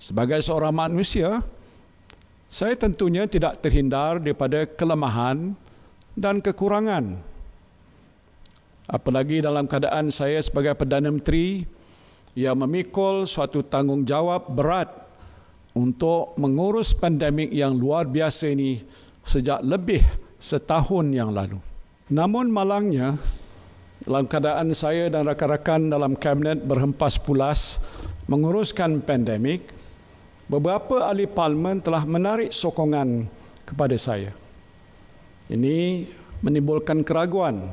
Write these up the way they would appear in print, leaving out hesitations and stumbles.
Sebagai seorang manusia, saya tentunya tidak terhindar daripada kelemahan dan kekurangan. Apalagi dalam keadaan saya sebagai Perdana Menteri yang memikul suatu tanggungjawab berat untuk mengurus pandemik yang luar biasa ini sejak lebih setahun yang lalu. Namun malangnya, dalam keadaan saya dan rakan-rakan dalam kabinet berhempas pulas menguruskan pandemik, beberapa ahli parlimen telah menarik sokongan kepada saya. Ini menimbulkan keraguan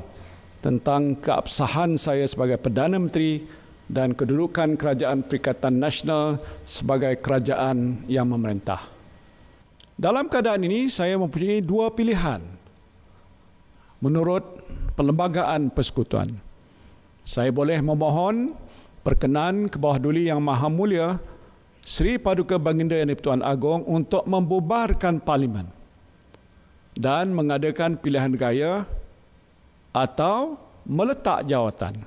tentang keabsahan saya sebagai Perdana Menteri dan kedudukan Kerajaan Perikatan Nasional sebagai kerajaan yang memerintah. Dalam keadaan ini, saya mempunyai dua pilihan menurut Perlembagaan Persekutuan. Saya boleh memohon perkenan ke bawah duli Yang Maha Mulia Seri Paduka Baginda Yang di-Pertuan Agong untuk membubarkan Parlimen dan mengadakan pilihan raya atau meletak jawatan.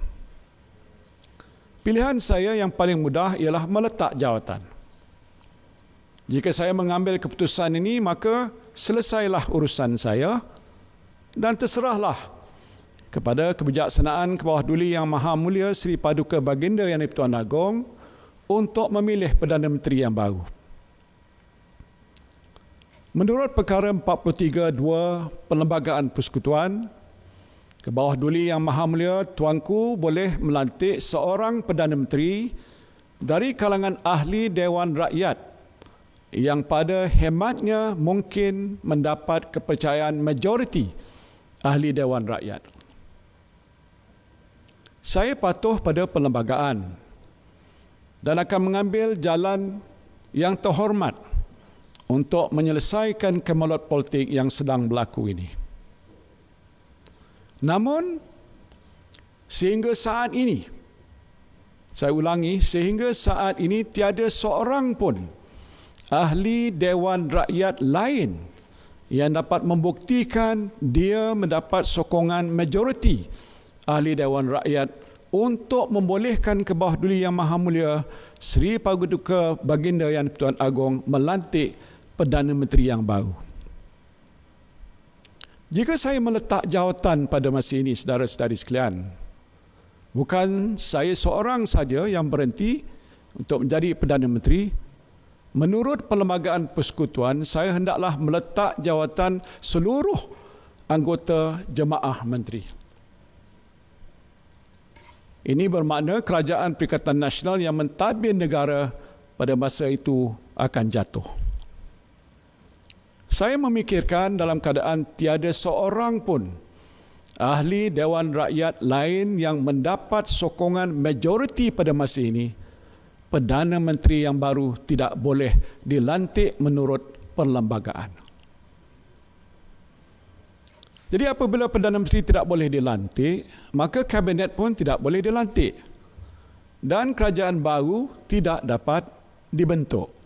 Pilihan saya yang paling mudah ialah meletak jawatan. Jika saya mengambil keputusan ini, maka selesailah urusan saya dan terserahlah kepada kebijaksanaan ke bawah duli Yang Maha Mulia Seri Paduka Baginda Yang di-Pertuan Agong untuk memilih Perdana Menteri yang baru. Menurut perkara 43.2 Perlembagaan Persekutuan, ke bawah duli Yang Maha Mulia Tuanku boleh melantik seorang Perdana Menteri dari kalangan ahli Dewan Rakyat yang pada hematnya mungkin mendapat kepercayaan majoriti ahli Dewan Rakyat. Saya patuh pada perlembagaan dan akan mengambil jalan yang terhormat untuk menyelesaikan kemelut politik yang sedang berlaku ini. Namun, sehingga saat ini, saya ulangi, sehingga saat ini tiada seorang pun ahli Dewan Rakyat lain yang dapat membuktikan dia mendapat sokongan majoriti ahli Dewan Rakyat untuk membolehkan ke bawah duli Yang Maha Mulia Seri Paduka Baginda Yang di-Pertuan Agong melantik Perdana Menteri yang baru. Jika saya meletak jawatan pada masa ini, saudara-saudari sekalian, bukan saya seorang saja yang berhenti untuk menjadi Perdana Menteri. Menurut Perlembagaan Persekutuan, saya hendaklah meletak jawatan seluruh anggota Jemaah Menteri. Ini bermakna Kerajaan Perikatan Nasional yang mentadbir negara pada masa itu akan jatuh. Saya memikirkan dalam keadaan tiada seorang pun ahli Dewan Rakyat lain yang mendapat sokongan majoriti pada masa ini, Perdana Menteri yang baru tidak boleh dilantik menurut perlembagaan. Jadi apabila Perdana Menteri tidak boleh dilantik, maka kabinet pun tidak boleh dilantik dan kerajaan baru tidak dapat dibentuk.